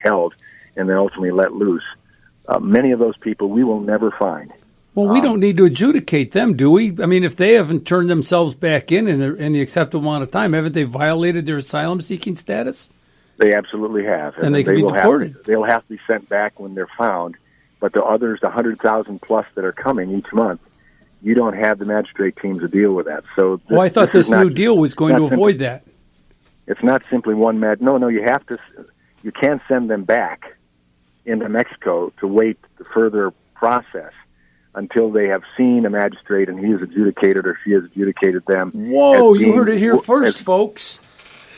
held and then ultimately let loose. Many of those people we will never find. Well, we don't need to adjudicate them, do we? I mean, if they haven't turned themselves back in the acceptable amount of time, haven't they violated their asylum-seeking status? They absolutely have. And they can be deported. They'll have to be sent back when they're found. But the others, the 100,000 plus that are coming each month, you don't have the magistrate teams to deal with that. So, I thought this new deal was going to avoid that. It's not simply one No, you have to. You can't send them back into Mexico to wait the further process until they have seen a magistrate and he has adjudicated or she has adjudicated them. Whoa, you heard it here first, folks.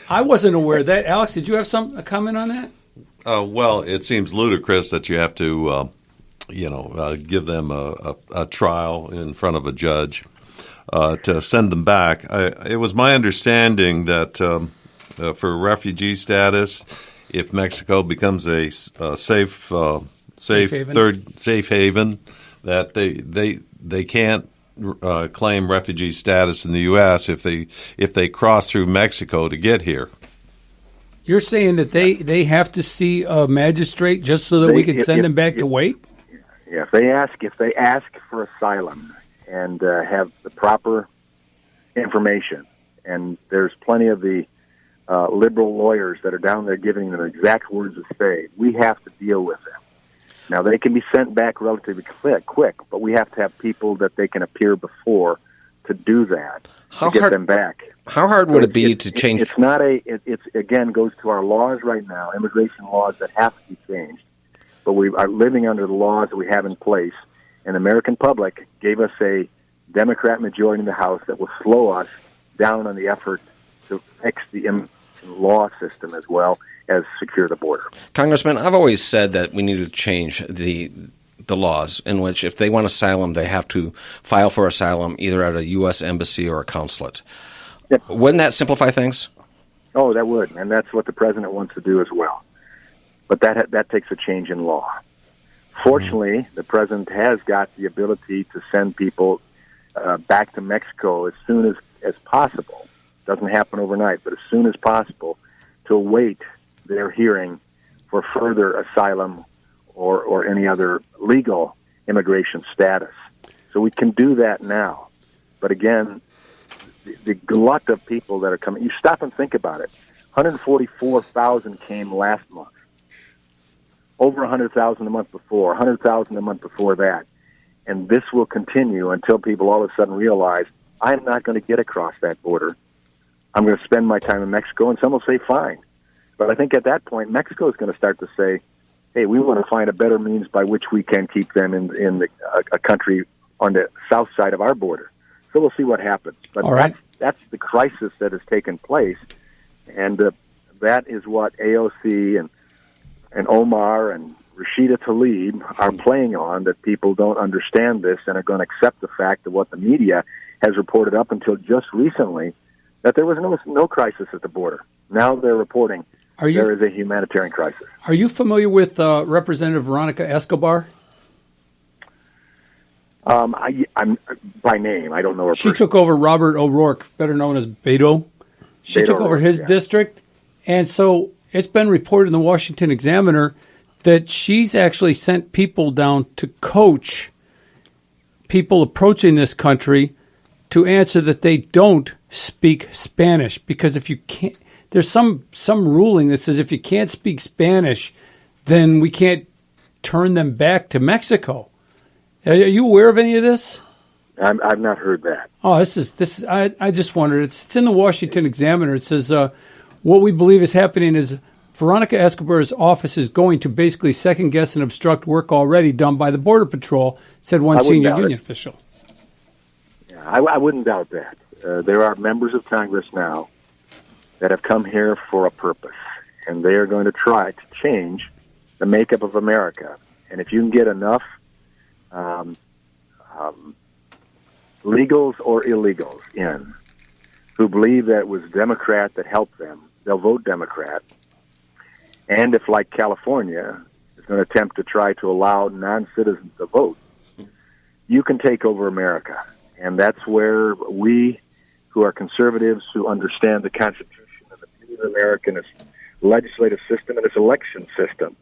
I wasn't aware of that. Alex, did you have a comment on that? Well, it seems ludicrous that you have to, give them a trial in front of a judge to send them back. It was my understanding that for refugee status, if Mexico becomes a safe haven, that they can't claim refugee status in the U.S. if they cross through Mexico to get here. You're saying that they have to see a magistrate just so that we can send them back to wait? Yeah, if they ask for asylum and have the proper information, and there's plenty of the liberal lawyers that are down there giving them exact words to say, we have to deal with them. Now, they can be sent back relatively quick, but we have to have people that they can appear before to do that, get them back. How hard would it be to change? It's not it's again, goes to our laws right now, immigration laws that have to be changed. But we are living under the laws that we have in place, and the American public gave us a Democrat majority in the House that will slow us down on the effort to fix the immigration law system as well as secure the border. Congressman, I've always said that we need to change the laws in which if they want asylum, they have to file for asylum either at a U.S. embassy or a consulate. Yep. Wouldn't that simplify things? Oh, that would, and that's what the president wants to do as well. But that takes a change in law. Fortunately, the president has got the ability to send people back to Mexico as soon as possible. Doesn't happen overnight, but as soon as possible to await their hearing for further asylum or any other legal immigration status. So we can do that now. But again, the glut of people that are coming, you stop and think about it. 144,000 came last month. Over 100,000 a month before, 100,000 a month before that. And this will continue until people all of a sudden realize, I'm not going to get across that border. I'm going to spend my time in Mexico, and some will say, fine. But I think at that point, Mexico is going to start to say, hey, we want to find a better means by which we can keep them in a country on the south side of our border. So we'll see what happens. But that's the crisis that has taken place, and that is what AOC and Omar and Rashida Tlaib are playing on, that people don't understand this and are going to accept the fact of what the media has reported up until just recently, that there was no crisis at the border. Now they're reporting there is a humanitarian crisis. Are you familiar with Representative Veronica Escobar? I'm by name. I don't know her. She took over Robert O'Rourke, better known as Beto. She took over his district, and so it's been reported in the Washington Examiner that she's actually sent people down to coach people approaching this country to answer that they don't speak Spanish, because if you can't, there's some ruling that says if you can't speak Spanish, then we can't turn them back to Mexico. Are you aware of any of this? I've not heard that. Oh, this is. I just wondered. It's in the Washington Examiner. It says what we believe is happening is Veronica Escobar's office is going to basically second guess and obstruct work already done by the Border Patrol, said one senior union official. Yeah, I wouldn't doubt that. There are members of Congress now that have come here for a purpose, and they are going to try to change the makeup of America. And if you can get enough legals or illegals in who believe that it was Democrat that helped them, they'll vote Democrat. And if, like California, is going to attempt to try to allow non-citizens to vote, you can take over America. And that's where we, who are conservatives, who understand the Constitution and the beauty of American, is legislative system and this election system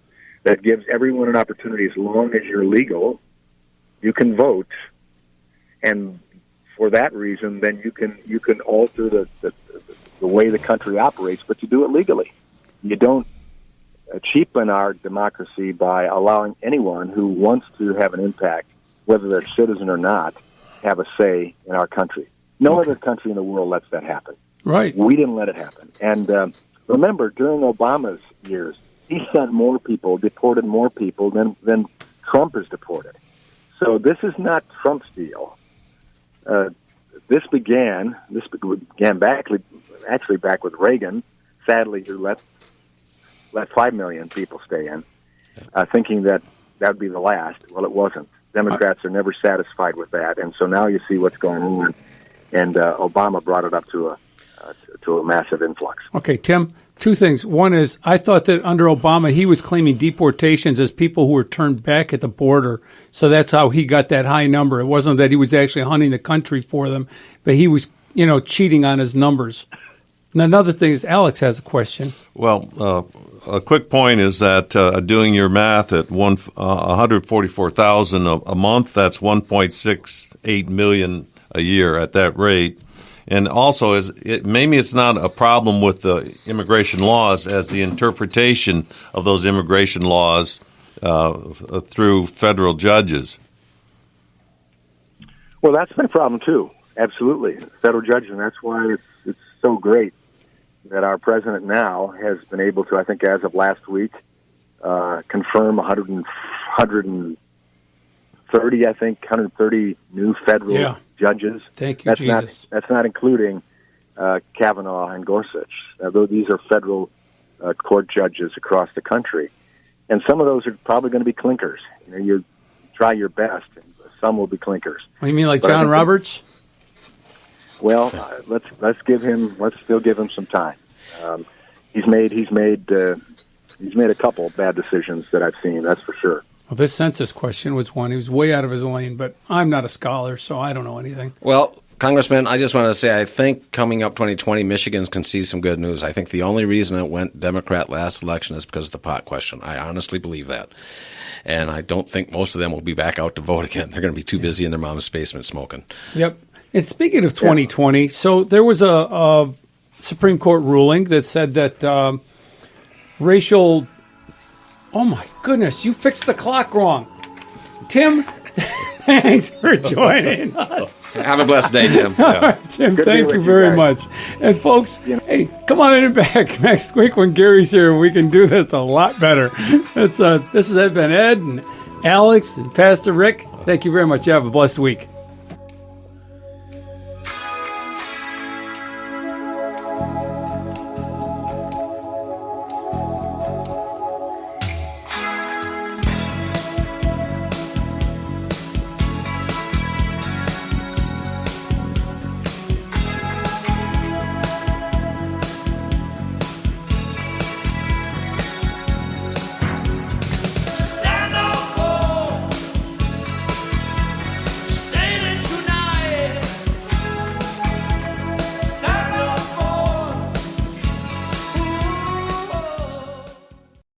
that gives everyone an opportunity. As long as you're legal, you can vote, and for that reason, then you can alter the way the country operates, but you do it legally. You don't cheapen our democracy by allowing anyone who wants to have an impact, whether they're a citizen or not, have a say in our country. No other country in the world lets that happen. Right. We didn't let it happen. And remember, during Obama's years, he sent more people, deported more people than Trump has deported. So this is not Trump's deal. This began back with Reagan. Sadly, who let 5 million people stay in, thinking that would be the last. Well, it wasn't. Democrats are never satisfied with that, and so now you see what's going on. And Obama brought it up to a massive influx. Okay, Tim. Two things. One is, I thought that under Obama, he was claiming deportations as people who were turned back at the border. So that's how he got that high number. It wasn't that he was actually hunting the country for them, but he was, cheating on his numbers. And another thing is, Alex has a question. Well, a quick point is that doing your math at 144,000 a month, that's 1.68 million a year at that rate. And also, maybe it's not a problem with the immigration laws as the interpretation of those immigration laws through federal judges. Well, that's been a problem, too. Absolutely. Federal judges, and that's why it's so great that our president now has been able to, I think as of last week, confirm 130 new federal judges. Thank you, Jesus. That's not including Kavanaugh and Gorsuch. Though these are federal court judges across the country. And some of those are probably going to be clinkers. You try your best, and some will be clinkers. What, you mean like John Roberts? Well, let's still give him some time. He's made a couple of bad decisions that I've seen, that's for sure. Well, this census question was one. He was way out of his lane, but I'm not a scholar, so I don't know anything. Well, Congressman, I just want to say I think coming up 2020, Michigan can see some good news. I think the only reason it went Democrat last election is because of the pot question. I honestly believe that. And I don't think most of them will be back out to vote again. They're going to be too busy in their mom's basement smoking. Yep. And speaking of 2020, so there was a Supreme Court ruling that said that racial... Oh, my goodness, you fixed the clock wrong. Tim, thanks for joining us. Have a blessed day, Tim. All right, Tim, thank you very much. And folks, hey, come on in back next week when Gary's here and we can do this a lot better. This has been Ed and Alex and Pastor Rick. Thank you very much. You have a blessed week.